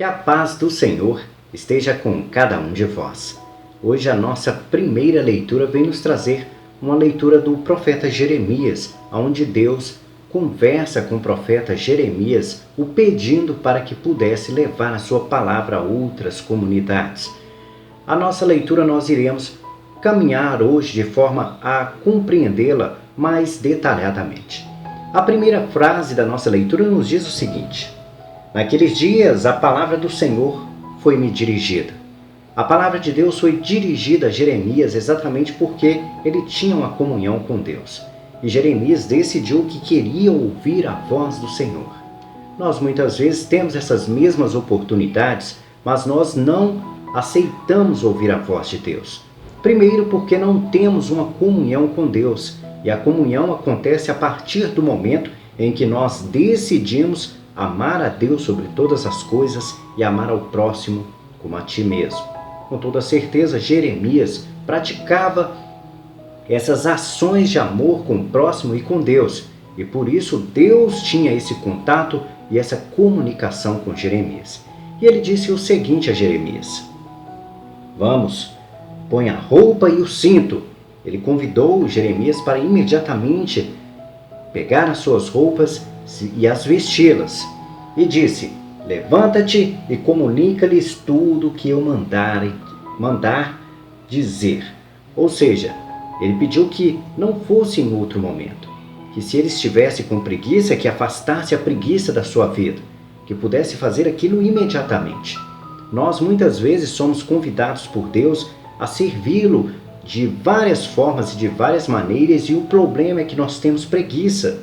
Que a paz do Senhor esteja com cada um de vós. Hoje a nossa primeira leitura vem nos trazer uma leitura do profeta Jeremias, onde Deus conversa com o profeta Jeremias, o pedindo para que pudesse levar a sua palavra a outras comunidades. A nossa leitura nós iremos caminhar hoje de forma a compreendê-la mais detalhadamente. A primeira frase da nossa leitura nos diz o seguinte: naqueles dias a palavra do Senhor foi-me dirigida. A palavra de Deus foi dirigida a Jeremias exatamente porque ele tinha uma comunhão com Deus. E Jeremias decidiu que queria ouvir a voz do Senhor. Nós muitas vezes temos essas mesmas oportunidades, mas nós não aceitamos ouvir a voz de Deus. Primeiro porque não temos uma comunhão com Deus. E a comunhão acontece a partir do momento em que nós decidimos amar a Deus sobre todas as coisas e amar ao próximo como a ti mesmo. Com toda certeza, Jeremias praticava essas ações de amor com o próximo e com Deus. E por isso Deus tinha esse contato e essa comunicação com Jeremias. E ele disse o seguinte a Jeremias: vamos, põe a roupa e o cinto. Ele convidou Jeremias para imediatamente pegar as suas roupas e as vesti-las. E disse: levanta-te e comunica-lhes tudo o que eu mandar dizer. Ou seja, ele pediu que não fosse em outro momento, que se ele estivesse com preguiça, que afastasse a preguiça da sua vida, que pudesse fazer aquilo imediatamente. Nós muitas vezes somos convidados por Deus a servi-lo de várias formas e de várias maneiras, e o problema é que nós temos preguiça.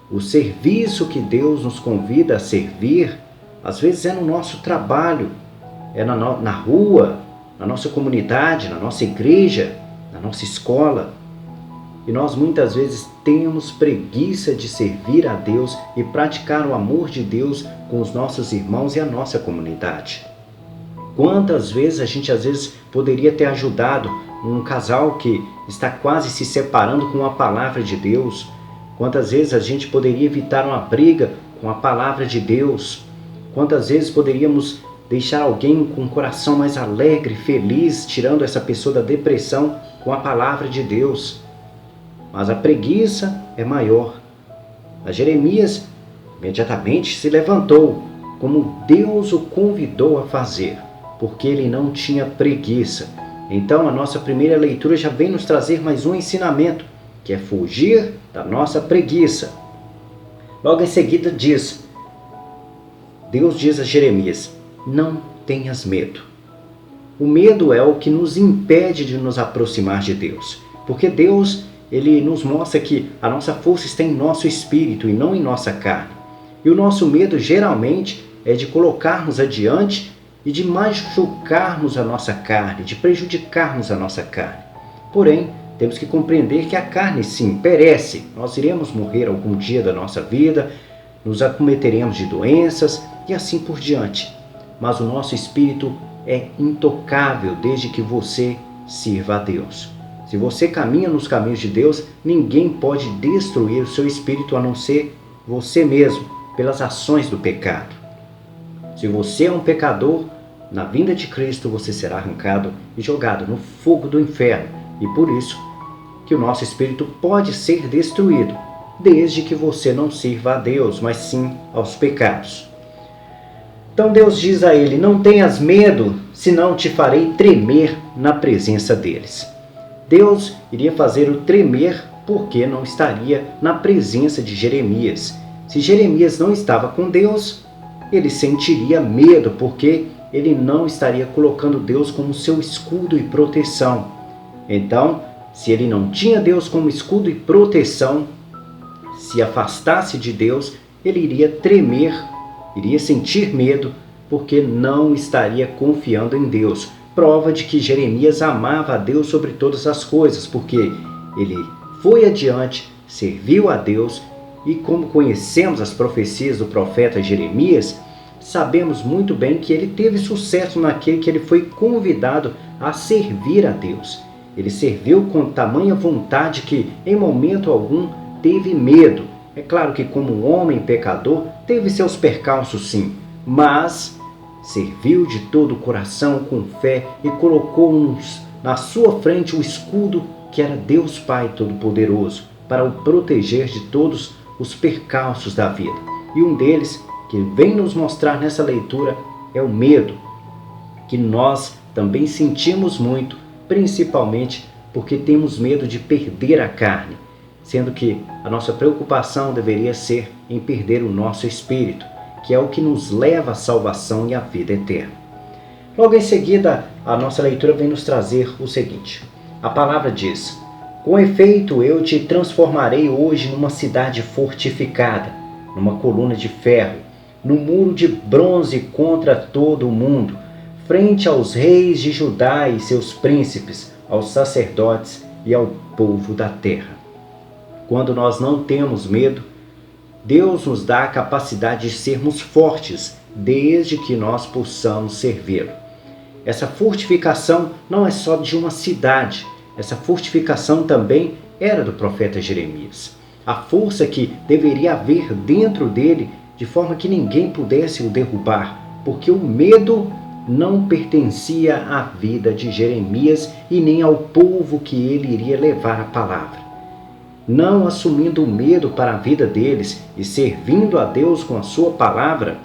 O serviço que Deus nos convida a servir, às vezes é no nosso trabalho, é na rua, na nossa comunidade, na nossa igreja, na nossa escola. E nós muitas vezes temos preguiça de servir a Deus e praticar o amor de Deus com os nossos irmãos e a nossa comunidade. Quantas vezes a gente poderia ter ajudado um casal que está quase se separando com a palavra de Deus? Quantas vezes a gente poderia evitar uma briga com a palavra de Deus? Quantas vezes poderíamos deixar alguém com um coração mais alegre, feliz, tirando essa pessoa da depressão com a palavra de Deus? Mas a preguiça é maior. A Jeremias imediatamente se levantou, como Deus o convidou a fazer, porque ele não tinha preguiça. Então a nossa primeira leitura já vem nos trazer mais um ensinamento, que é fugir da nossa preguiça. Logo em seguida Deus diz a Jeremias: não tenhas medo. O medo é o que nos impede de nos aproximar de Deus, porque Deus, ele nos mostra que a nossa força está em nosso espírito e não em nossa carne. E o nosso medo geralmente é de colocarmos adiante e de machucarmos a nossa carne, de prejudicarmos a nossa carne. Porém, temos que compreender que a carne sim perece. Nós iremos morrer algum dia da nossa vida, nos acometeremos de doenças e assim por diante. Mas o nosso espírito é intocável desde que você sirva a Deus. Se você caminha nos caminhos de Deus, ninguém pode destruir o seu espírito a não ser você mesmo, pelas ações do pecado. Se você é um pecador, na vinda de Cristo você será arrancado e jogado no fogo do inferno. E por isso que o nosso espírito pode ser destruído, desde que você não sirva a Deus, mas sim aos pecados. Então Deus diz a ele: não tenhas medo, senão te farei tremer na presença deles. Deus iria fazer-o tremer porque não estaria na presença de Jeremias. Se Jeremias não estava com Deus, ele sentiria medo porque ele não estaria colocando Deus como seu escudo e proteção. Então, se ele não tinha Deus como escudo e proteção, se afastasse de Deus, ele iria tremer, iria sentir medo, porque não estaria confiando em Deus. Prova de que Jeremias amava a Deus sobre todas as coisas, porque ele foi adiante, serviu a Deus, e como conhecemos as profecias do profeta Jeremias, sabemos muito bem que ele teve sucesso naquele que ele foi convidado a servir a Deus. Ele serviu com tamanha vontade que, em momento algum, teve medo. É claro que como um homem pecador, teve seus percalços sim, mas serviu de todo o coração com fé e colocou-nos na sua frente o escudo que era Deus Pai Todo-Poderoso, para o proteger de todos os percalços da vida. E um deles, que vem nos mostrar nessa leitura, é o medo, que nós também sentimos muito, principalmente porque temos medo de perder a carne, sendo que a nossa preocupação deveria ser em perder o nosso espírito, que é o que nos leva à salvação e à vida eterna. Logo em seguida, a nossa leitura vem nos trazer o seguinte: a palavra diz: com efeito, eu te transformarei hoje numa cidade fortificada, numa coluna de ferro, num muro de bronze contra todo o mundo, frente aos reis de Judá e seus príncipes, aos sacerdotes e ao povo da terra. Quando nós não temos medo, Deus nos dá a capacidade de sermos fortes, desde que nós possamos servi-lo. Essa fortificação não é só de uma cidade, essa fortificação também era do profeta Jeremias. A força que deveria haver dentro dele, de forma que ninguém pudesse o derrubar, porque o medo não pertencia à vida de Jeremias e nem ao povo que ele iria levar a palavra. Não assumindo o medo para a vida deles e servindo a Deus com a sua palavra,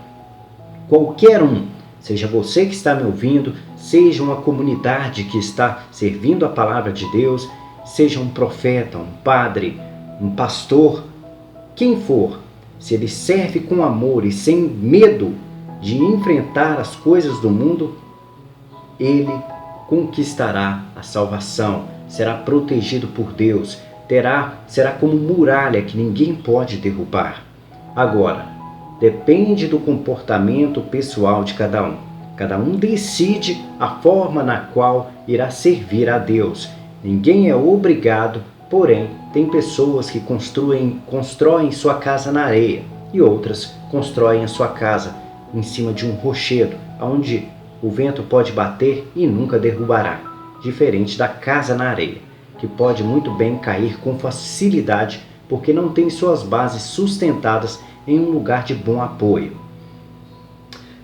qualquer um, seja você que está me ouvindo, seja uma comunidade que está servindo a palavra de Deus, seja um profeta, um padre, um pastor, quem for, se ele serve com amor e sem medo de enfrentar as coisas do mundo, ele conquistará a salvação, será protegido por Deus, será como muralha que ninguém pode derrubar. Agora, depende do comportamento pessoal de cada um. Cada um decide a forma na qual irá servir a Deus. Ninguém é obrigado, porém, tem pessoas que constroem sua casa na areia e outras constroem a sua casa em cima de um rochedo, onde o vento pode bater e nunca derrubará, diferente da casa na areia, que pode muito bem cair com facilidade porque não tem suas bases sustentadas em um lugar de bom apoio.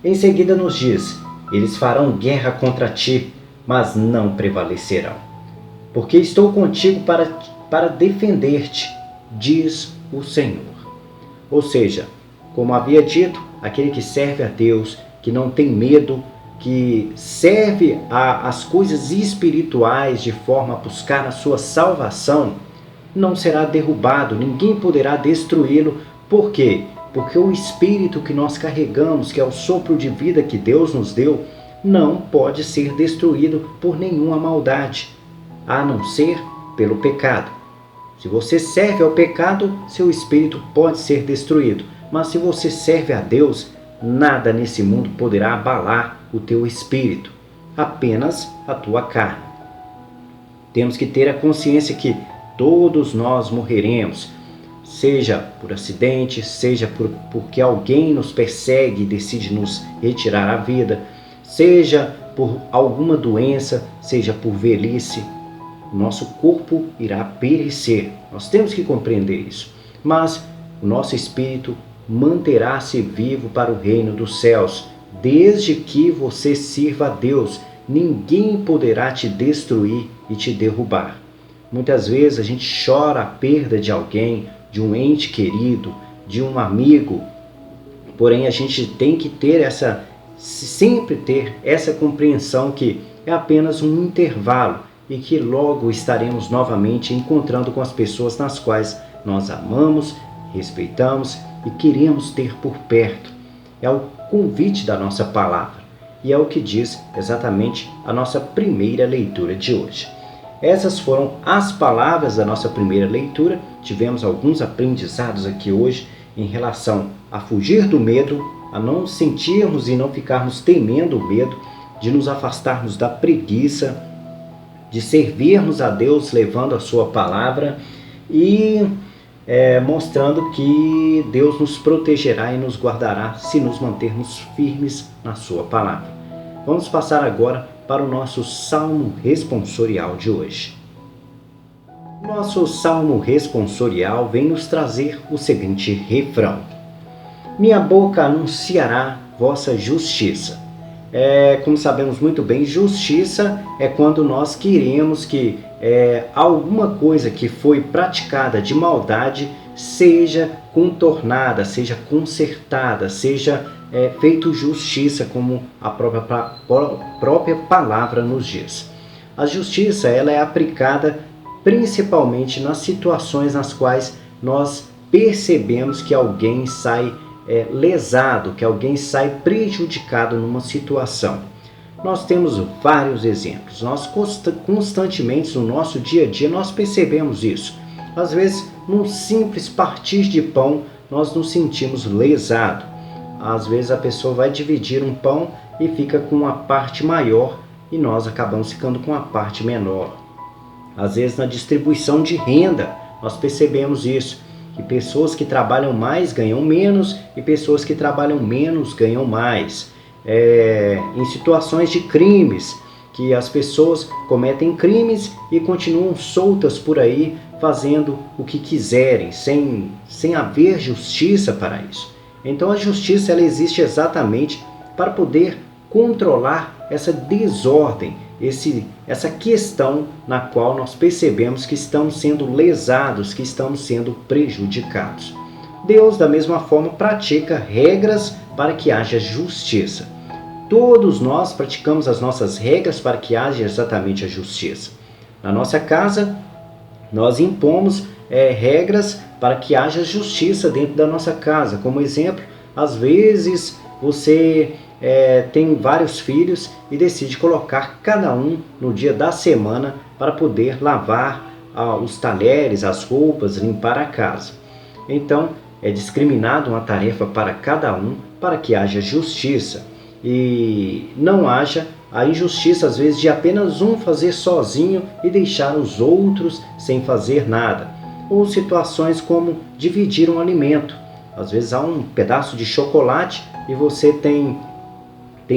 Em seguida nos diz: eles farão guerra contra ti, mas não prevalecerão, porque estou contigo para defender-te, diz o Senhor. Ou seja, como havia dito, aquele que serve a Deus, que não tem medo, que serve às coisas espirituais de forma a buscar a sua salvação, não será derrubado, ninguém poderá destruí-lo. Por quê? Porque o Espírito que nós carregamos, que é o sopro de vida que Deus nos deu, não pode ser destruído por nenhuma maldade, a não ser pelo pecado. Se você serve ao pecado, seu espírito pode ser destruído. Mas se você serve a Deus, nada nesse mundo poderá abalar o teu espírito, apenas a tua carne. Temos que ter a consciência que todos nós morreremos, seja por acidente, seja porque alguém nos persegue e decide nos retirar a vida, seja por alguma doença, seja por velhice. Nosso corpo irá perecer. Nós temos que compreender isso. Mas o nosso espírito manterá-se vivo para o reino dos céus, desde que você sirva a Deus. Ninguém poderá te destruir e te derrubar. Muitas vezes a gente chora a perda de alguém, de um ente querido, de um amigo. Porém, a gente tem que sempre ter essa compreensão que é apenas um intervalo e que logo estaremos novamente encontrando com as pessoas nas quais nós amamos, respeitamos e queremos ter por perto. É o convite da nossa palavra e é o que diz exatamente a nossa primeira leitura de hoje. Essas foram as palavras da nossa primeira leitura. Tivemos alguns aprendizados aqui hoje em relação a fugir do medo, a não sentirmos e não ficarmos temendo o medo, de nos afastarmos da preguiça, de servirmos a Deus levando a sua palavra e mostrando que Deus nos protegerá e nos guardará se nos mantermos firmes na sua palavra. Vamos passar agora para o nosso Salmo Responsorial de hoje. Nosso Salmo Responsorial vem nos trazer o seguinte refrão: minha boca anunciará vossa justiça. Como sabemos muito bem, justiça é quando nós queremos que alguma coisa que foi praticada de maldade seja contornada, seja consertada, seja feito justiça, como a própria palavra nos diz. A justiça ela é aplicada principalmente nas situações nas quais nós percebemos que alguém sai lesado, que alguém sai prejudicado numa situação. Nós temos vários exemplos, nós constantemente no nosso dia a dia nós percebemos isso. Às vezes, num simples partir de pão, nós nos sentimos lesados. Às vezes a pessoa vai dividir um pão e fica com uma parte maior e nós acabamos ficando com a parte menor. Às vezes na distribuição de renda, nós percebemos isso, que pessoas que trabalham mais ganham menos e pessoas que trabalham menos ganham mais. Em situações de crimes, que as pessoas cometem crimes e continuam soltas por aí, fazendo o que quiserem, sem haver justiça para isso. Então a justiça ela existe exatamente para poder controlar essa desordem, essa questão na qual nós percebemos que estamos sendo lesados, que estamos sendo prejudicados. Deus, da mesma forma, pratica regras para que haja justiça. Todos nós praticamos as nossas regras para que haja exatamente a justiça. Na nossa casa, nós impomos regras para que haja justiça dentro da nossa casa. Como exemplo, às vezes você tem vários filhos e decide colocar cada um no dia da semana para poder lavar os talheres, as roupas, limpar a casa. Então, é discriminado uma tarefa para cada um para que haja justiça e não haja a injustiça, às vezes, de apenas um fazer sozinho e deixar os outros sem fazer nada. Ou situações como dividir um alimento. Às vezes há um pedaço de chocolate e você tem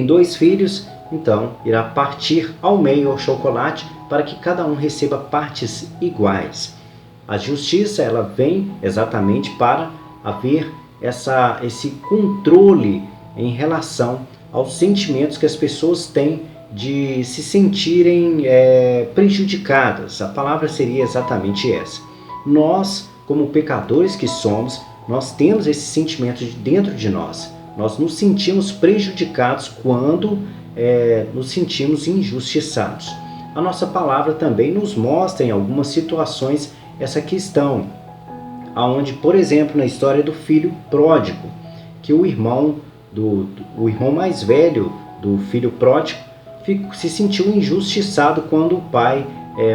2 filhos, então irá partir ao meio o chocolate para que cada um receba partes iguais. A justiça ela vem exatamente para haver esse controle em relação aos sentimentos que as pessoas têm de se sentirem prejudicadas. A palavra seria exatamente essa. Nós, como pecadores que somos, nós temos esse sentimento dentro de nós. Nós nos sentimos prejudicados quando nos sentimos injustiçados. A nossa palavra também nos mostra em algumas situações essa questão, aonde, por exemplo, na história do filho pródigo, que o irmão mais velho do filho pródigo se sentiu injustiçado quando o pai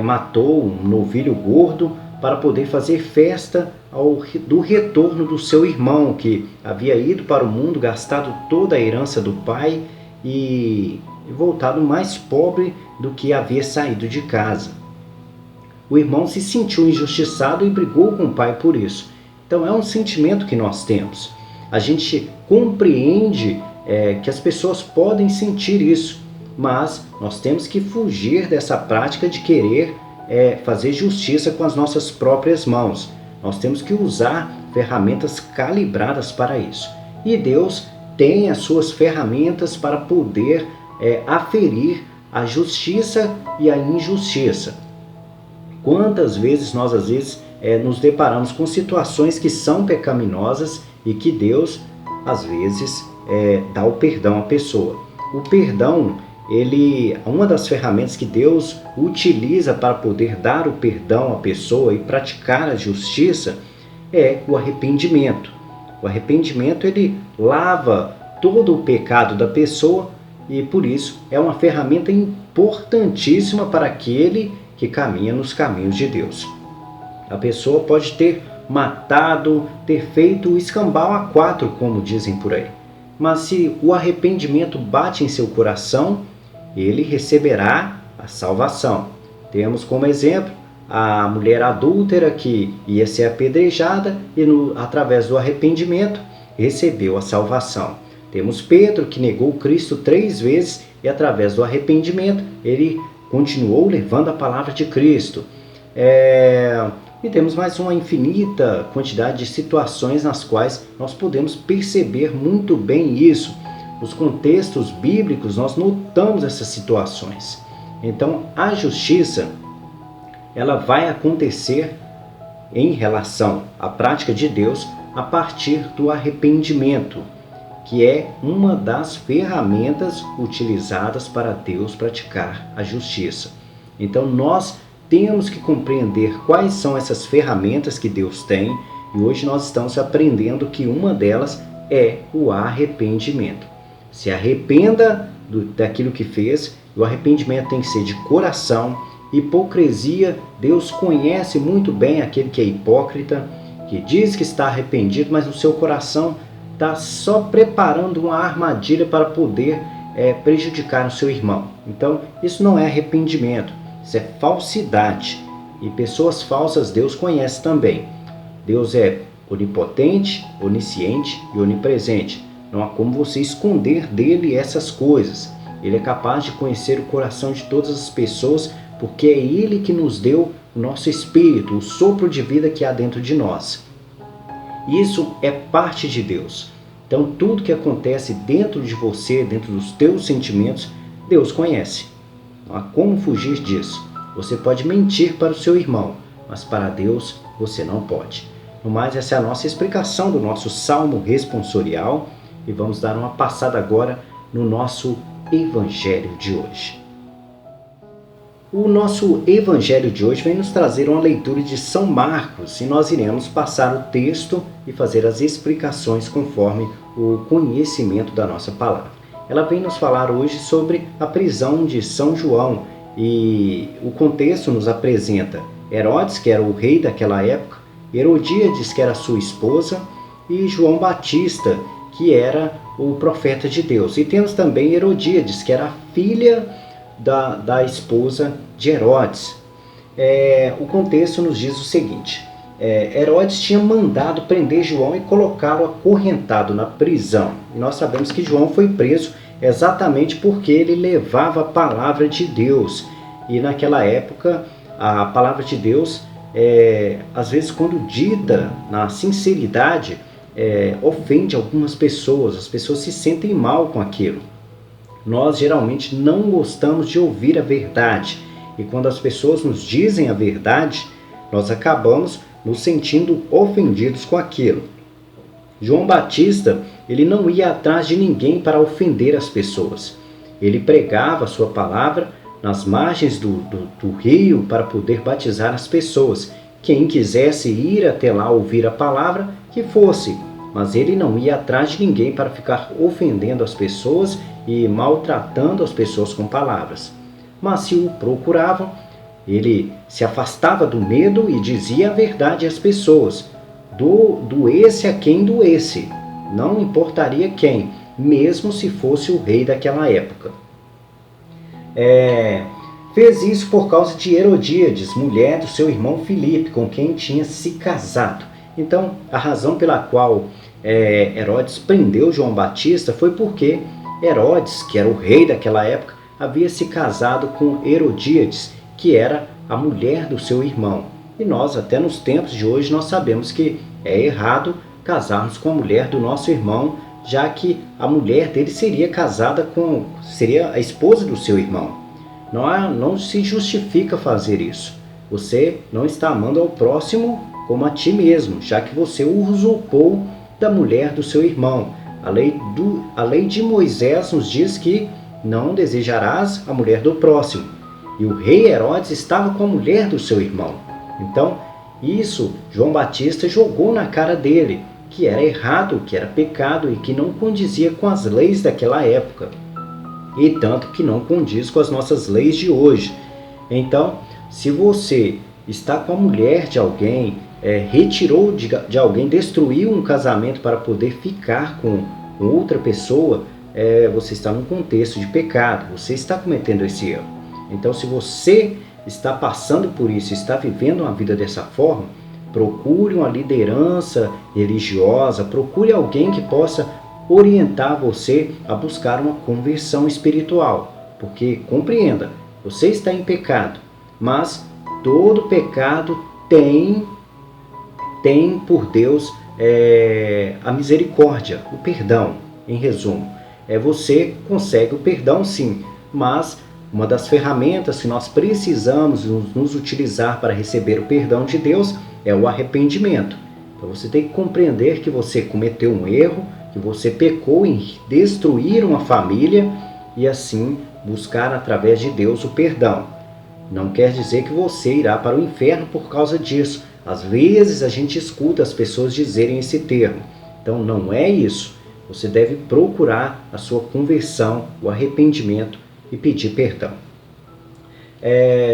matou um novilho gordo para poder fazer festa do retorno do seu irmão, que havia ido para o mundo, gastado toda a herança do pai e voltado mais pobre do que havia saído de casa. O irmão se sentiu injustiçado e brigou com o pai por isso. Então é um sentimento que nós temos. A gente compreende que as pessoas podem sentir isso, mas nós temos que fugir dessa prática de querer fazer justiça com as nossas próprias mãos. Nós temos que usar ferramentas calibradas para isso. E Deus tem as suas ferramentas para poder aferir a justiça e a injustiça. Quantas vezes nós, às vezes, nos deparamos com situações que são pecaminosas e que Deus, às vezes, dá o perdão à pessoa. O perdão, uma das ferramentas que Deus utiliza para poder dar o perdão à pessoa e praticar a justiça é o arrependimento. O arrependimento, ele lava todo o pecado da pessoa e, por isso, é uma ferramenta importantíssima para aquele que caminha nos caminhos de Deus. A pessoa pode ter matado, ter feito o escambau a 4, como dizem por aí. Mas se o arrependimento bate em seu coração, ele receberá a salvação. Temos como exemplo a mulher adúltera que ia ser apedrejada e através do arrependimento recebeu a salvação. Temos Pedro que negou Cristo 3 vezes e através do arrependimento ele continuou levando a palavra de Cristo. E temos mais uma infinita quantidade de situações nas quais nós podemos perceber muito bem isso. os contextos bíblicos, nós notamos essas situações. Então, a justiça, ela vai acontecer em relação à prática de Deus a partir do arrependimento, que é uma das ferramentas utilizadas para Deus praticar a justiça. Então, nós temos que compreender quais são essas ferramentas que Deus tem, e hoje nós estamos aprendendo que uma delas é o arrependimento. Se arrependa daquilo que fez, o arrependimento tem que ser de coração. Hipocrisia, Deus conhece muito bem aquele que é hipócrita, que diz que está arrependido, mas no seu coração está só preparando uma armadilha para poder prejudicar o seu irmão. Então, isso não é arrependimento, isso é falsidade. E pessoas falsas Deus conhece também. Deus é onipotente, onisciente e onipresente. Não há como você esconder dele essas coisas. Ele é capaz de conhecer o coração de todas as pessoas, porque é Ele que nos deu o nosso espírito, o sopro de vida que há dentro de nós. Isso é parte de Deus. Então, tudo que acontece dentro de você, dentro dos teus sentimentos, Deus conhece. Não há como fugir disso. Você pode mentir para o seu irmão, mas para Deus você não pode. No mais, essa é a nossa explicação do nosso Salmo responsorial, e vamos dar uma passada agora no nosso Evangelho de hoje. O nosso Evangelho de hoje vem nos trazer uma leitura de São Marcos, e nós iremos passar o texto e fazer as explicações conforme o conhecimento da nossa palavra. Ela vem nos falar hoje sobre a prisão de São João, e o contexto nos apresenta Herodes, que era o rei daquela época, Herodíades, que era sua esposa, e João Batista, que era o profeta de Deus. E temos também Herodíades, que era a filha da esposa de Herodes. O contexto nos diz o seguinte: Herodes tinha mandado prender João e colocá-lo acorrentado na prisão. E nós sabemos que João foi preso exatamente porque ele levava a palavra de Deus. E naquela época, a palavra de Deus, às vezes quando dita na sinceridade, ofende algumas pessoas. As pessoas se sentem mal com aquilo. Nós geralmente não gostamos de ouvir a verdade, e quando as pessoas nos dizem a verdade, nós acabamos nos sentindo ofendidos com aquilo. João Batista, ele não ia atrás de ninguém para ofender as pessoas. Ele pregava a sua palavra nas margens do rio para poder batizar as pessoas. Quem quisesse ir até lá ouvir a palavra, que fosse, mas ele não ia atrás de ninguém para ficar ofendendo as pessoas e maltratando as pessoas com palavras. Mas se o procuravam, ele se afastava do medo e dizia a verdade às pessoas. Doesse a quem doesse, não importaria quem, mesmo se fosse o rei daquela época. Fez isso por causa de Herodíades, mulher do seu irmão Filipe, com quem tinha se casado. Então, a razão pela qual Herodes prendeu João Batista foi porque Herodes, que era o rei daquela época, havia se casado com Herodíades, que era a mulher do seu irmão. E nós, até nos tempos de hoje, nós sabemos que é errado casarmos com a mulher do nosso irmão, já que a mulher dele seria a esposa do seu irmão. Não se justifica fazer isso. Você não está amando ao próximo como a ti mesmo, já que você usurpou da mulher do seu irmão. A lei de Moisés nos diz que não desejarás a mulher do próximo. E o rei Herodes estava com a mulher do seu irmão. Então, isso João Batista jogou na cara dele, que era errado, que era pecado e que não condizia com as leis daquela época. E tanto que não condiz com as nossas leis de hoje. Então, se você está com a mulher de alguém, retirou de alguém, destruiu um casamento para poder ficar com outra pessoa, você está num contexto de pecado, você está cometendo esse erro. Então, se você está passando por isso, está vivendo uma vida dessa forma, procure uma liderança religiosa, procure alguém que possa orientar você a buscar uma conversão espiritual. Porque, compreenda, você está em pecado, mas todo pecado tem por Deus a misericórdia, o perdão, em resumo. você consegue o perdão sim, mas uma das ferramentas que nós precisamos nos utilizar para receber o perdão de Deus é o arrependimento. Então você tem que compreender que você cometeu um erro, que você pecou em destruir uma família e assim buscar através de Deus o perdão. Não quer dizer que você irá para o inferno por causa disso. Às vezes a gente escuta as pessoas dizerem esse termo. Então não é isso. Você deve procurar a sua conversão, o arrependimento e pedir perdão.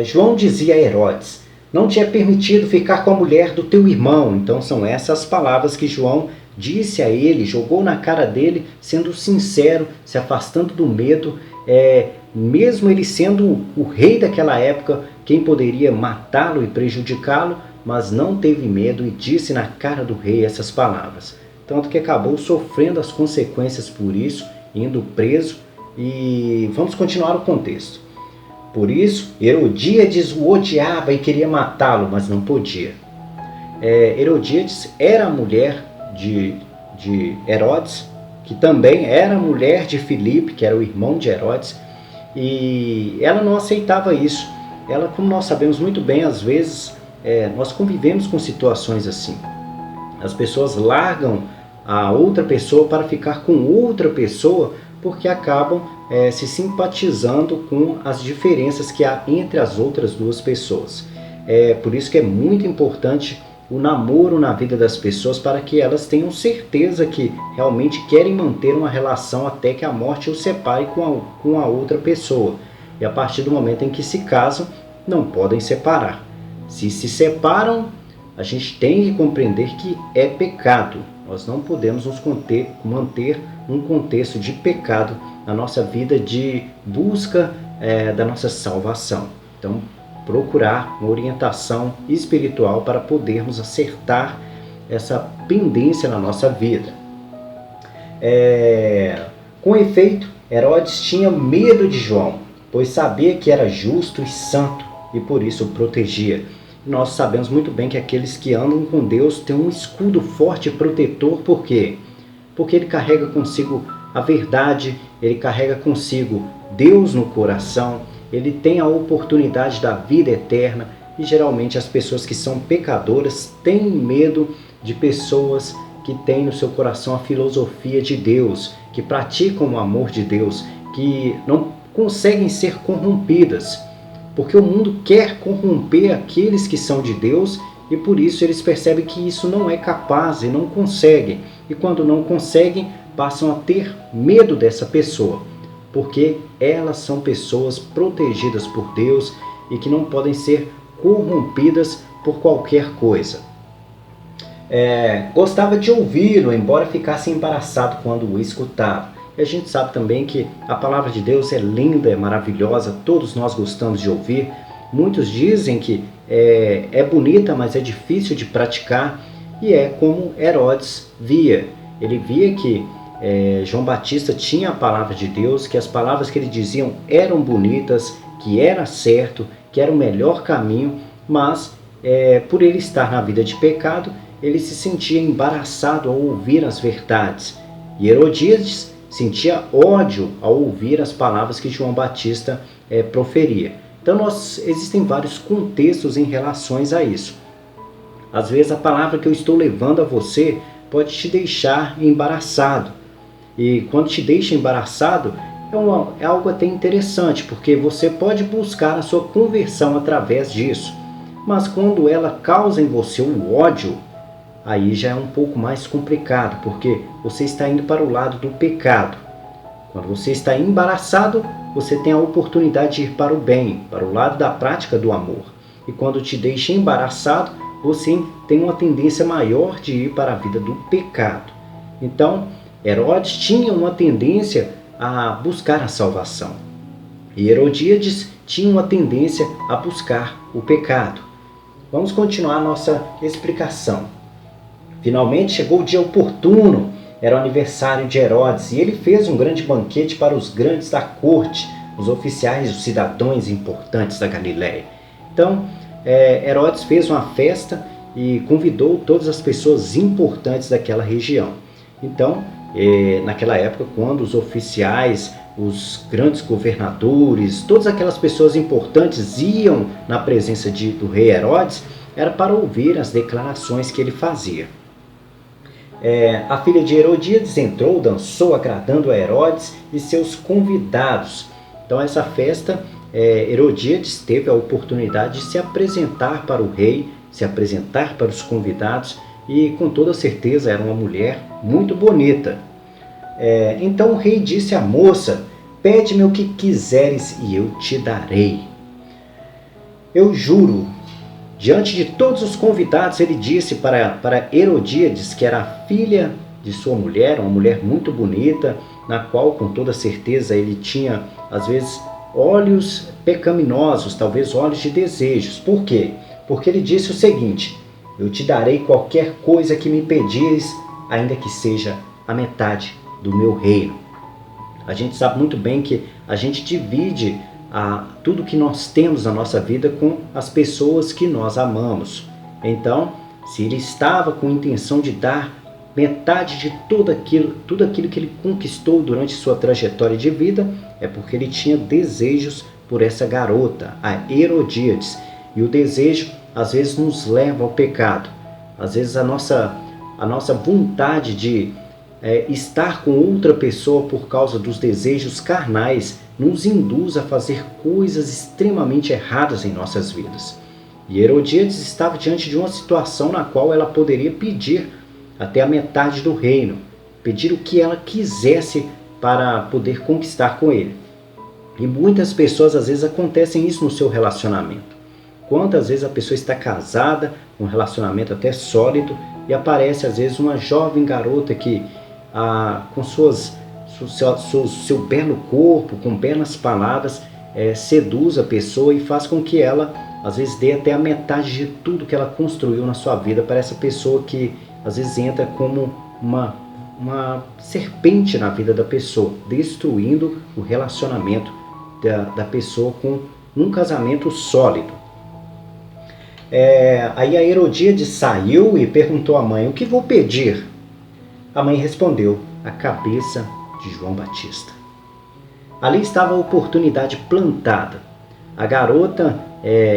João dizia a Herodes: não te é permitido ficar com a mulher do teu irmão. Então são essas palavras que João disse a ele, jogou na cara dele, sendo sincero, se afastando do medo. Mesmo ele sendo o rei daquela época, quem poderia matá-lo e prejudicá-lo, mas não teve medo e disse na cara do rei essas palavras. Tanto que acabou sofrendo as consequências por isso, indo preso. E vamos continuar o contexto. Por isso, Herodíades o odiava e queria matá-lo, mas não podia. Herodíades era a mulher de Herodes, que também era a mulher de Filipe, que era o irmão de Herodes, e ela não aceitava isso. Ela, como nós sabemos muito bem, às vezes nós convivemos com situações assim. As pessoas largam a outra pessoa para ficar com outra pessoa porque acabam se simpatizando com as diferenças que há entre as outras duas pessoas. Por isso que é muito importante o namoro na vida das pessoas, para que elas tenham certeza que realmente querem manter uma relação até que a morte os separe com a outra pessoa. E a partir do momento em que se casam, não podem separar. Se separam, a gente tem que compreender que é pecado. Nós não podemos manter um contexto de pecado na nossa vida de busca da nossa salvação. Então, procurar uma orientação espiritual para podermos acertar essa pendência na nossa vida. Com efeito, Herodes tinha medo de João, pois sabia que era justo e santo e por isso o protegia. Nós sabemos muito bem que aqueles que andam com Deus têm um escudo forte e protetor. Por quê? Porque ele carrega consigo a verdade, ele carrega consigo Deus no coração, ele tem a oportunidade da vida eterna. E geralmente as pessoas que são pecadoras têm medo de pessoas que têm no seu coração a filosofia de Deus, que praticam o amor de Deus, que não conseguem ser corrompidas, porque o mundo quer corromper aqueles que são de Deus e por isso eles percebem que isso não é capaz e não conseguem. E quando não conseguem, passam a ter medo dessa pessoa, porque elas são pessoas protegidas por Deus e que não podem ser corrompidas por qualquer coisa. Gostava de ouvi-lo, embora ficasse embaraçado quando o escutava. E a gente sabe também que a palavra de Deus é linda, é maravilhosa, todos nós gostamos de ouvir. Muitos dizem que é bonita, mas é difícil de praticar. E é como Herodes via. Ele via que João Batista tinha a palavra de Deus, que as palavras que ele diziam eram bonitas, que era certo, que era o melhor caminho, mas por ele estar na vida de pecado, ele se sentia embaraçado ao ouvir as verdades. E Herodíades sentia ódio ao ouvir as palavras que João Batista proferia. Então existem vários contextos em relação a isso. Às vezes a palavra que eu estou levando a você pode te deixar embaraçado. E quando te deixa embaraçado, é algo até interessante, porque você pode buscar a sua conversão através disso. Mas quando ela causa em você o ódio, aí já é um pouco mais complicado, porque você está indo para o lado do pecado. Quando você está embaraçado, você tem a oportunidade de ir para o bem, para o lado da prática do amor. E quando te deixa embaraçado, você tem uma tendência maior de ir para a vida do pecado. Então, Herodes tinha uma tendência a buscar a salvação. E Herodíades tinha uma tendência a buscar o pecado. Vamos continuar a nossa explicação. Finalmente chegou o dia oportuno, era o aniversário de Herodes, e ele fez um grande banquete para os grandes da corte, os oficiais, os cidadãos importantes da Galiléia. Então, Herodes fez uma festa e convidou todas as pessoas importantes daquela região. Então, naquela época, quando os oficiais, os grandes governadores, todas aquelas pessoas importantes iam na presença do rei Herodes, era para ouvir as declarações que ele fazia. A filha de Herodíades entrou, dançou, agradando a Herodes e seus convidados. Então essa festa, Herodíades teve a oportunidade de se apresentar para o rei, se apresentar para os convidados, e com toda certeza era uma mulher muito bonita. Então o rei disse à moça: pede-me o que quiseres e eu te darei. Eu juro, diante de todos os convidados, ele disse para Herodíades, que era a filha de sua mulher, uma mulher muito bonita, na qual com toda certeza ele tinha, às vezes, olhos pecaminosos, talvez olhos de desejos. Por quê? Porque ele disse o seguinte: eu te darei qualquer coisa que me pedires, ainda que seja a metade do meu reino. A gente sabe muito bem que a gente divide tudo que nós temos na nossa vida com as pessoas que nós amamos. Então, se ele estava com a intenção de dar metade de tudo aquilo que ele conquistou durante sua trajetória de vida, é porque ele tinha desejos por essa garota, a Herodíades. E o desejo às vezes nos leva ao pecado. Às vezes a nossa vontade de estar com outra pessoa por causa dos desejos carnais nos induz a fazer coisas extremamente erradas em nossas vidas. E Herodíades estava diante de uma situação na qual ela poderia pedir até a metade do reino, pedir o que ela quisesse para poder conquistar com ele. E muitas pessoas, às vezes, acontecem isso no seu relacionamento. Quantas vezes a pessoa está casada, um relacionamento até sólido, e aparece às vezes uma jovem garota que com seu belo corpo, com belas palavras, seduz a pessoa e faz com que ela às vezes dê até a metade de tudo que ela construiu na sua vida para essa pessoa, que às vezes entra como uma serpente na vida da pessoa, destruindo o relacionamento da pessoa com um casamento sólido. Aí a Herodíades saiu e perguntou à mãe: o que vou pedir? A mãe respondeu: a cabeça de João Batista. Ali estava a oportunidade plantada. A garota,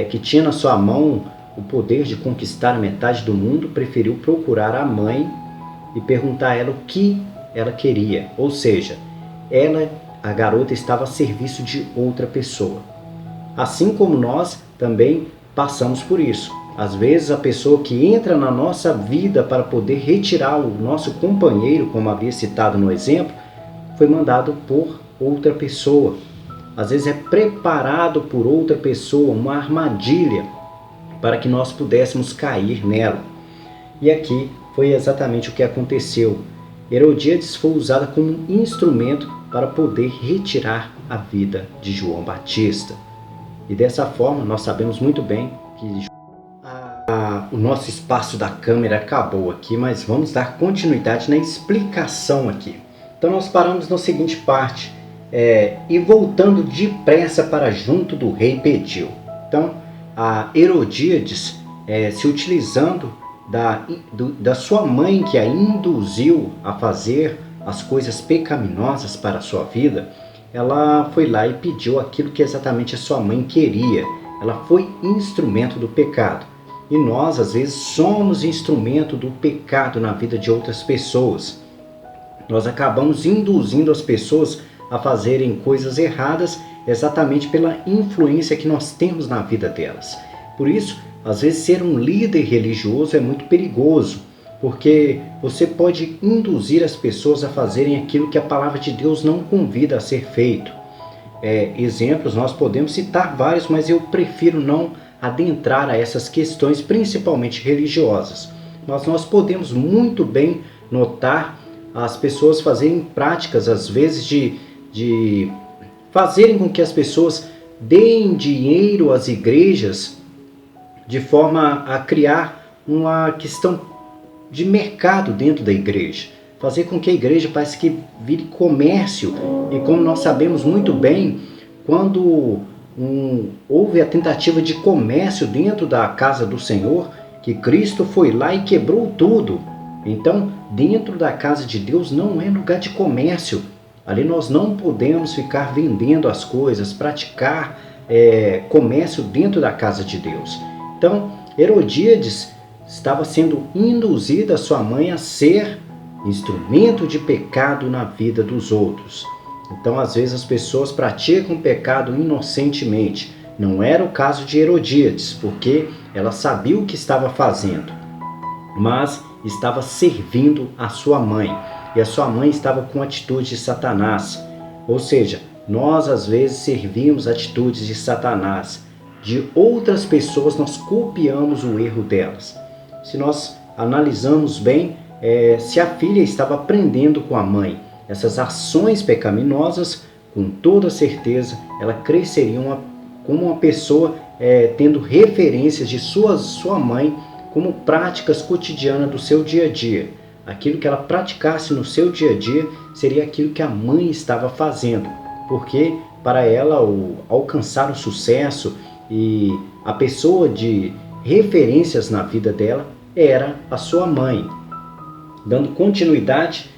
que tinha na sua mão o poder de conquistar a metade do mundo, preferiu procurar a mãe e perguntar a ela o que ela queria. Ou seja, a garota, estava a serviço de outra pessoa. Assim como nós também passamos por isso. Às vezes a pessoa que entra na nossa vida para poder retirar o nosso companheiro, como havia citado no exemplo, foi mandado por outra pessoa. Às vezes é preparado por outra pessoa, uma armadilha, para que nós pudéssemos cair nela. E aqui foi exatamente o que aconteceu. Herodíades foi usada como um instrumento para poder retirar a vida de João Batista. E dessa forma nós sabemos muito bem que o nosso espaço da câmera acabou aqui, mas vamos dar continuidade na explicação aqui. Então nós paramos na seguinte parte: e voltando depressa para junto do rei pediu. Então a Herodíades, se utilizando da sua mãe, que a induziu a fazer as coisas pecaminosas para a sua vida, ela foi lá e pediu aquilo que exatamente a sua mãe queria. Ela foi instrumento do pecado. E nós, às vezes, somos instrumento do pecado na vida de outras pessoas. Nós acabamos induzindo as pessoas a fazerem coisas erradas exatamente pela influência que nós temos na vida delas. Por isso, às vezes, ser um líder religioso é muito perigoso, porque você pode induzir as pessoas a fazerem aquilo que a palavra de Deus não convida a ser feito. Exemplos, nós podemos citar vários, mas eu prefiro não adentrar a essas questões, principalmente religiosas. Mas nós podemos muito bem notar as pessoas fazerem práticas, às vezes, de fazerem com que as pessoas deem dinheiro às igrejas de forma a criar uma questão de mercado dentro da igreja. Fazer com que a igreja parece que vire comércio. E como nós sabemos muito bem, quando houve a tentativa de comércio dentro da casa do Senhor, que Cristo foi lá e quebrou tudo. Então, dentro da casa de Deus não é lugar de comércio. Ali nós não podemos ficar vendendo as coisas, praticar comércio dentro da casa de Deus. Então, Herodíades estava sendo induzida sua mãe a ser instrumento de pecado na vida dos outros. Então, às vezes as pessoas praticam pecado inocentemente. Não era o caso de Herodíades, porque ela sabia o que estava fazendo, mas estava servindo a sua mãe. E a sua mãe estava com atitudes de Satanás. Ou seja, nós às vezes servimos atitudes de Satanás. De outras pessoas nós copiamos o erro delas. Se nós analisamos bem, se a filha estava aprendendo com a mãe essas ações pecaminosas, com toda certeza ela cresceria como uma pessoa tendo referências de sua mãe como práticas cotidianas do seu dia a dia. Aquilo que ela praticasse no seu dia a dia seria aquilo que a mãe estava fazendo, porque para ela alcançar o sucesso e a pessoa de referências na vida dela era a sua mãe. Dando continuidade,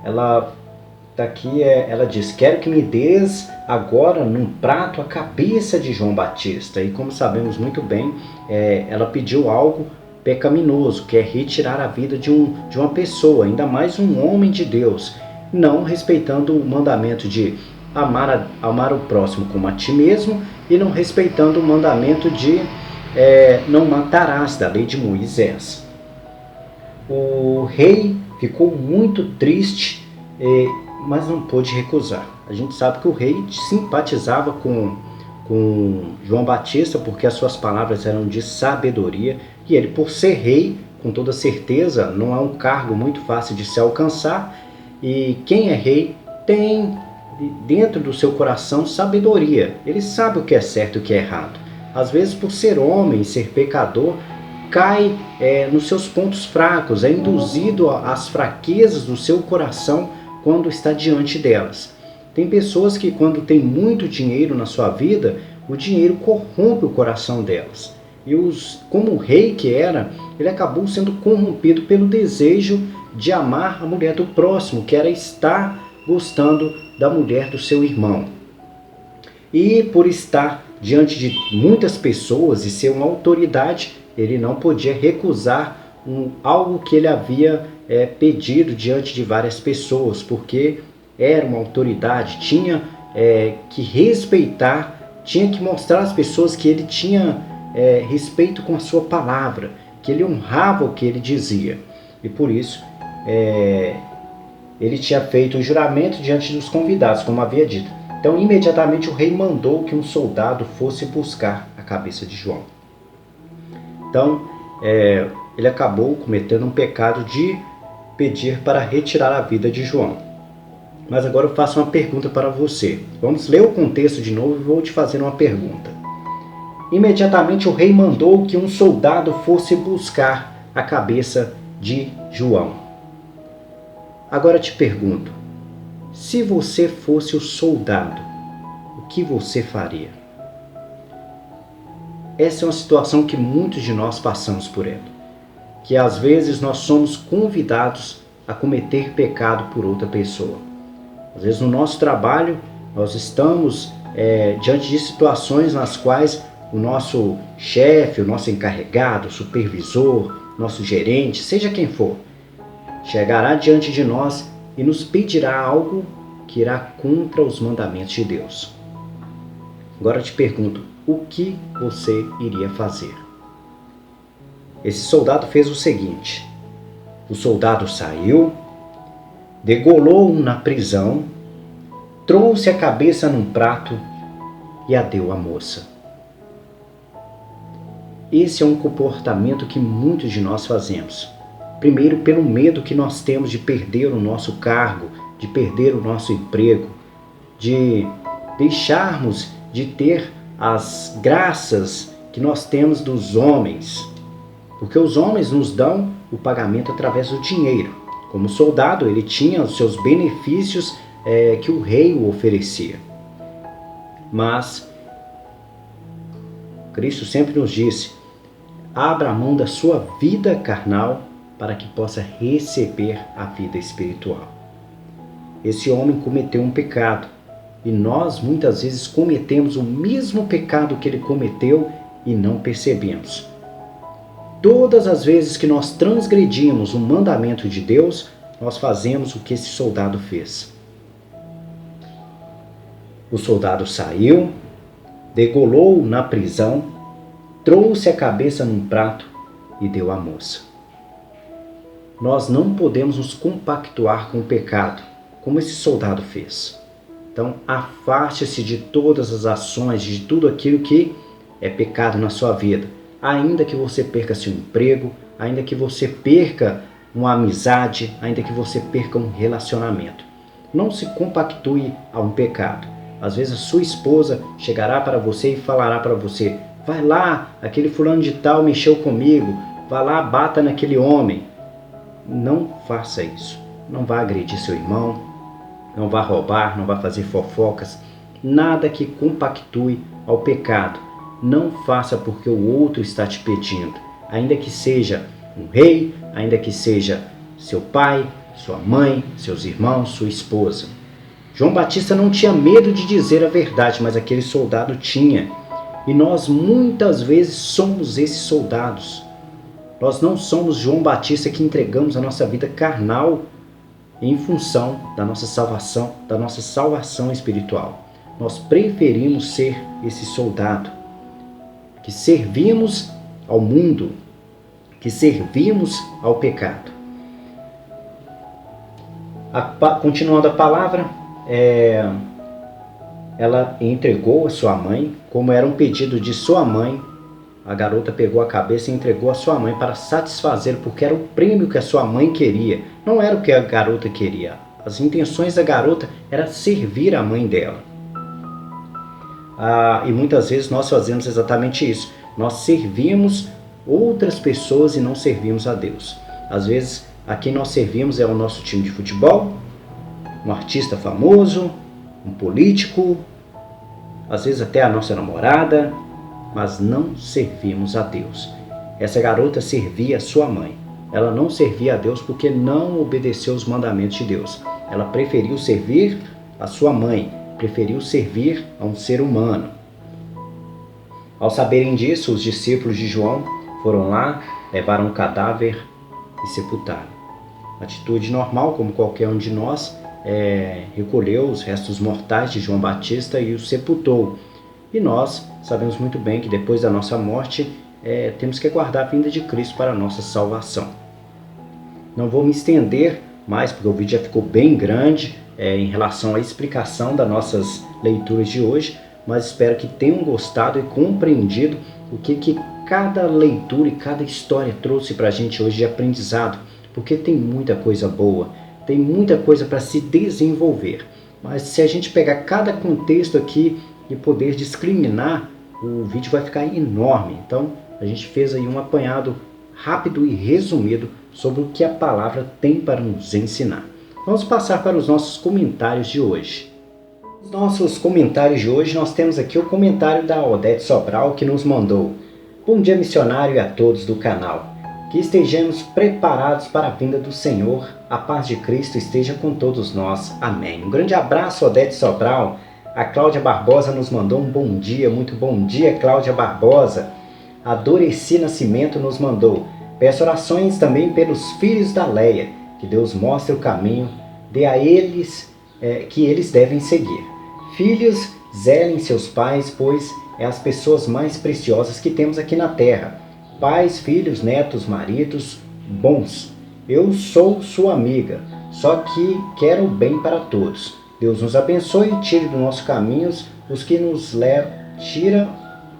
ela daqui ela diz: quero que me des agora num prato a cabeça de João Batista. E como sabemos muito bem, ela pediu algo pecaminoso, que é retirar a vida de uma pessoa, ainda mais um homem de Deus, não respeitando o mandamento de amar o próximo como a ti mesmo, e não respeitando o mandamento de não matarás, da lei de Moisés. O rei ficou muito triste, mas não pôde recusar. A gente sabe que o rei simpatizava com João Batista, porque as suas palavras eram de sabedoria, e ele, por ser rei, com toda certeza, não é um cargo muito fácil de se alcançar, e quem é rei tem dentro do seu coração sabedoria. Ele sabe o que é certo e o que é errado. Às vezes, por ser homem, ser pecador, cai nos seus pontos fracos, é induzido às fraquezas do seu coração quando está diante delas. Tem pessoas que, quando tem muito dinheiro na sua vida, o dinheiro corrompe o coração delas. E como o rei que era, ele acabou sendo corrompido pelo desejo de amar a mulher do próximo, que era estar gostando da mulher do seu irmão. E por estar diante de muitas pessoas e ser uma autoridade, ele não podia recusar algo que ele havia pedido diante de várias pessoas, porque era uma autoridade, tinha que respeitar, tinha que mostrar às pessoas que ele tinha respeito com a sua palavra, que ele honrava o que ele dizia. E por isso ele tinha feito um juramento diante dos convidados, como havia dito. Então imediatamente o rei mandou que um soldado fosse buscar a cabeça de João. Então ele acabou cometendo um pecado de pedir para retirar a vida de João. Mas agora eu faço uma pergunta para você. Vamos ler o contexto de novo e vou te fazer uma pergunta. Imediatamente o rei mandou que um soldado fosse buscar a cabeça de João. Agora te pergunto, se você fosse o soldado, o que você faria? Essa é uma situação que muitos de nós passamos por ela. Que às vezes nós somos convidados a cometer pecado por outra pessoa. Às vezes no nosso trabalho nós estamos diante de situações nas quais o nosso chefe, o nosso encarregado, o supervisor, nosso gerente, seja quem for, chegará diante de nós e nos pedirá algo que irá contra os mandamentos de Deus. Agora eu te pergunto, o que você iria fazer? Esse soldado fez o seguinte: o soldado saiu, degolou-o na prisão, trouxe a cabeça num prato e a deu à moça. Esse é um comportamento que muitos de nós fazemos. Primeiro, pelo medo que nós temos de perder o nosso cargo, de perder o nosso emprego, de deixarmos de ter as graças que nós temos dos homens. Porque os homens nos dão o pagamento através do dinheiro. Como soldado, ele tinha os seus benefícios que o rei o oferecia. Mas Cristo sempre nos disse: abra a mão da sua vida carnal para que possa receber a vida espiritual. Esse homem cometeu um pecado e nós muitas vezes cometemos o mesmo pecado que ele cometeu e não percebemos. Todas as vezes que nós transgredimos o mandamento de Deus, nós fazemos o que esse soldado fez. O soldado saiu, degolou na prisão, trouxe a cabeça num prato e deu à moça. Nós não podemos nos compactuar com o pecado, como esse soldado fez. Então, afaste-se de todas as ações, de tudo aquilo que é pecado na sua vida. Ainda que você perca seu emprego, ainda que você perca uma amizade, ainda que você perca um relacionamento. Não se compactue a um pecado. Às vezes a sua esposa chegará para você e falará para você: vai lá, aquele fulano de tal mexeu comigo, vai lá, bata naquele homem. Não faça isso. Não vá agredir seu irmão, não vá roubar, não vá fazer fofocas. Nada que compactue ao pecado. Não faça porque o outro está te pedindo. Ainda que seja um rei, ainda que seja seu pai, sua mãe, seus irmãos, sua esposa. João Batista não tinha medo de dizer a verdade, mas aquele soldado tinha. E nós muitas vezes somos esses soldados. Nós não somos João Batista que entregamos a nossa vida carnal em função da nossa salvação espiritual. Nós preferimos ser esse soldado que servimos ao mundo, que servimos ao pecado. Continuando a palavra, ela entregou a sua mãe, como era um pedido de sua mãe. A garota pegou a cabeça e entregou a sua mãe para satisfazer, porque era o prêmio que a sua mãe queria. Não era o que a garota queria. As intenções da garota era servir a mãe dela. E muitas vezes nós fazemos exatamente isso. Nós servimos outras pessoas e não servimos a Deus. Às vezes, a quem nós servimos é o nosso time de futebol, um artista famoso, um político, às vezes até a nossa namorada, mas não servimos a Deus. Essa garota servia a sua mãe. Ela não servia a Deus porque não obedeceu os mandamentos de Deus. Ela preferiu servir a sua mãe, preferiu servir a um ser humano. Ao saberem disso, os discípulos de João foram lá, levaram o cadáver e sepultaram. Atitude normal, como qualquer um de nós, recolheu os restos mortais de João Batista e o sepultou. E nós sabemos muito bem que depois da nossa morte, temos que aguardar a vinda de Cristo para a nossa salvação. Não vou me estender mais, porque o vídeo já ficou bem grande em relação à explicação das nossas leituras de hoje, mas espero que tenham gostado e compreendido o que cada leitura e cada história trouxe para a gente hoje de aprendizado, porque tem muita coisa boa, tem muita coisa para se desenvolver. Mas se a gente pegar cada contexto aqui e poder discriminar, o vídeo vai ficar enorme. Então a gente fez aí um apanhado rápido e resumido sobre o que a palavra tem para nos ensinar. Vamos passar para os nossos comentários de hoje. Nos nossos comentários de hoje nós temos aqui o comentário da Odete Sobral, que nos mandou: bom dia, missionário, e a todos do canal. Que estejamos preparados para a vinda do Senhor. A paz de Cristo esteja com todos nós. Amém. Um grande abraço, Odete Sobral. A Cláudia Barbosa nos mandou um bom dia. Muito bom dia, Cláudia Barbosa. A Doreci Nascimento nos mandou: peço orações também pelos filhos da Leia. Que Deus mostre o caminho, dê a eles que eles devem seguir. Filhos, zelem seus pais, pois é as pessoas mais preciosas que temos aqui na terra. Pais, filhos, netos, maridos bons. Eu sou sua amiga, só que quero o bem para todos. Deus nos abençoe e tire dos nossos caminhos os que nos levam.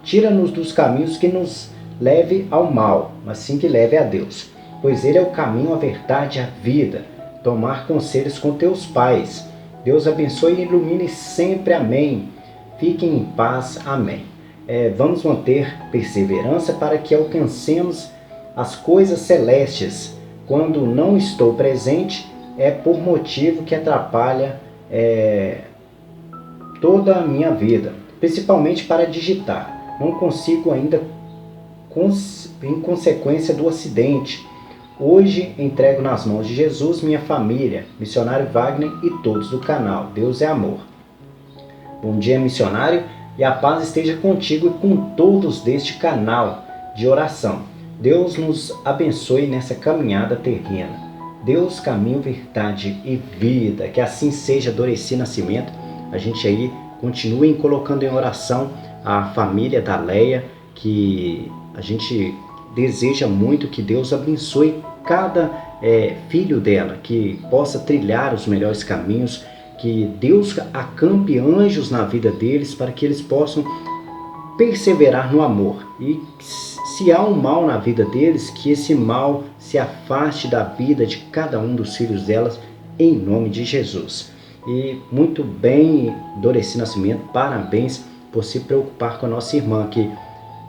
Tira-nos dos caminhos que nos leve ao mal, mas sim que leve a Deus. Pois Ele é o caminho, a verdade e a vida. Tomar conselhos com teus pais. Deus abençoe e ilumine sempre. Amém. Fiquem em paz. Amém. Vamos manter perseverança para que alcancemos as coisas celestes. Quando não estou presente, é por motivo que atrapalha toda a minha vida, principalmente para digitar. Não consigo ainda, em consequência do acidente. Hoje entrego nas mãos de Jesus minha família, missionário Wagner e todos do canal. Deus é amor. Bom dia, missionário, e a paz esteja contigo e com todos deste canal de oração. Deus nos abençoe nessa caminhada terrena. Deus, caminho, verdade e vida. Que assim seja, Doreci Nascimento. A gente aí continue colocando em oração a família da Leia, que a gente deseja muito que Deus abençoe cada filho dela, que possa trilhar os melhores caminhos, que Deus acampe anjos na vida deles para que eles possam perseverar no amor. E se há um mal na vida deles, que esse mal se afaste da vida de cada um dos filhos delas, em nome de Jesus. E muito bem, Doreci Nascimento, parabéns por se preocupar com a nossa irmã, que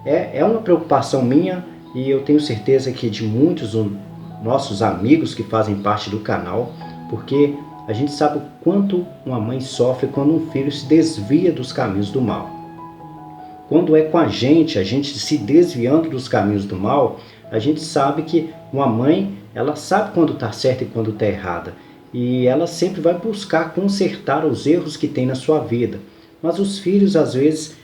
é uma preocupação minha e eu tenho certeza que de muitos nossos amigos que fazem parte do canal, porque a gente sabe o quanto uma mãe sofre quando um filho se desvia dos caminhos do mal. Quando é com a gente se desviando dos caminhos do mal, a gente sabe que uma mãe, ela sabe quando está certa e quando está errada. E ela sempre vai buscar consertar os erros que tem na sua vida. Mas os filhos, às vezes,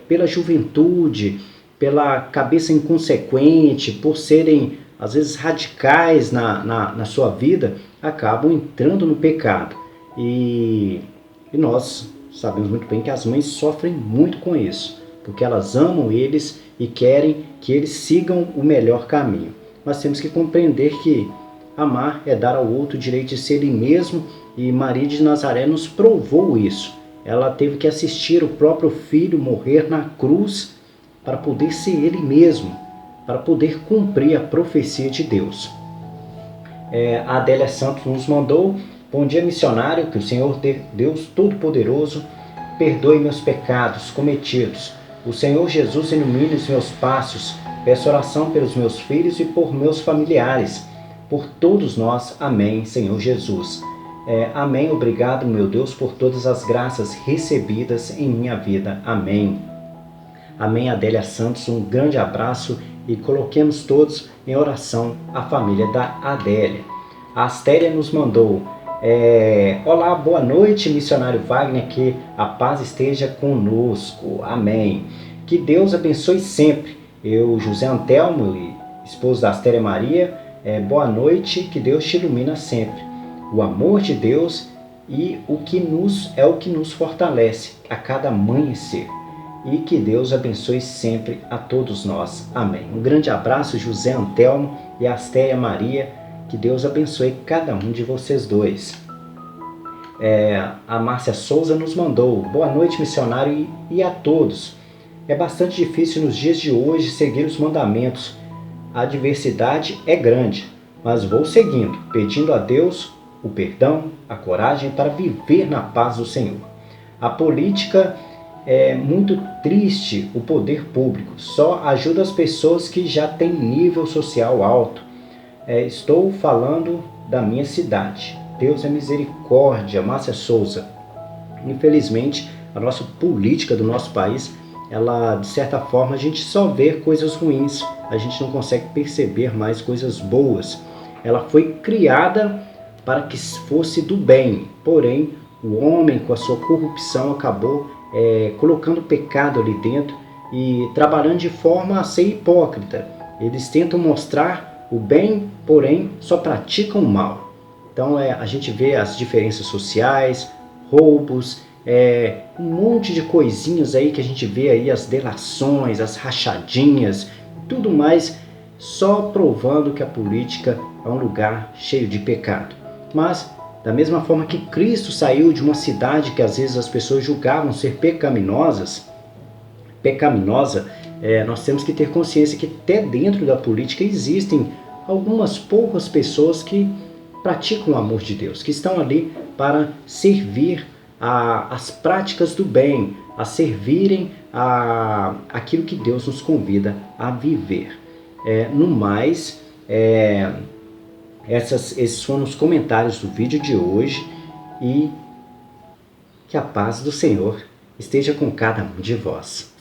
pela juventude, pela cabeça inconsequente, por serem, às vezes, radicais na sua vida, acabam entrando no pecado. E nós sabemos muito bem que as mães sofrem muito com isso, porque elas amam eles e querem que eles sigam o melhor caminho. Mas temos que compreender que amar é dar ao outro o direito de ser ele mesmo, e Maria de Nazaré nos provou isso. Ela teve que assistir o próprio filho morrer na cruz para poder ser ele mesmo, para poder cumprir a profecia de Deus. A Adélia Santos nos mandou: bom dia, missionário, que o Senhor Deus Todo-Poderoso perdoe meus pecados cometidos. O Senhor Jesus ilumine os meus passos. Peço oração pelos meus filhos e por meus familiares, por todos nós. Amém, Senhor Jesus. Amém. Obrigado, meu Deus, por todas as graças recebidas em minha vida. Amém. Amém, Adélia Santos. Um grande abraço e coloquemos todos em oração a família da Adélia. A Astéria nos mandou: olá, boa noite, missionário Wagner, que a paz esteja conosco. Amém. Que Deus abençoe sempre. Eu, José Antelmo, e esposo da Astéria Maria, boa noite, que Deus te ilumina sempre. O amor de Deus e o que nos fortalece a cada amanhecer. E que Deus abençoe sempre a todos nós. Amém. Um grande abraço, José Antelmo e Astéria Maria. Que Deus abençoe cada um de vocês dois. A Márcia Souza nos mandou: boa noite, missionário, e a todos. É bastante difícil nos dias de hoje seguir os mandamentos. A adversidade é grande, mas vou seguindo, pedindo a Deus o perdão, a coragem para viver na paz do Senhor. A política é muito triste, o poder público só ajuda as pessoas que já têm nível social alto. Estou falando da minha cidade. Deus é misericórdia. Márcia Souza. Infelizmente, a nossa política do nosso país, ela, de certa forma, a gente só vê coisas ruins, a gente não consegue perceber mais coisas boas. Ela foi criada para que fosse do bem, porém, o homem, com a sua corrupção, acabou colocando pecado ali dentro e trabalhando de forma a ser hipócrita. Eles tentam mostrar o bem, porém, só praticam o mal. Então, a gente vê as diferenças sociais, roubos, um monte de coisinhas aí que a gente vê aí, as delações, as rachadinhas, tudo mais, só provando que a política é um lugar cheio de pecado. Mas, da mesma forma que Cristo saiu de uma cidade que às vezes as pessoas julgavam ser pecaminosa, nós temos que ter consciência que até dentro da política existem algumas poucas pessoas que praticam o amor de Deus, que estão ali para servir as práticas do bem, a servirem aquilo que Deus nos convida a viver. No mais, esses foram os comentários do vídeo de hoje, e que a paz do Senhor esteja com cada um de vós.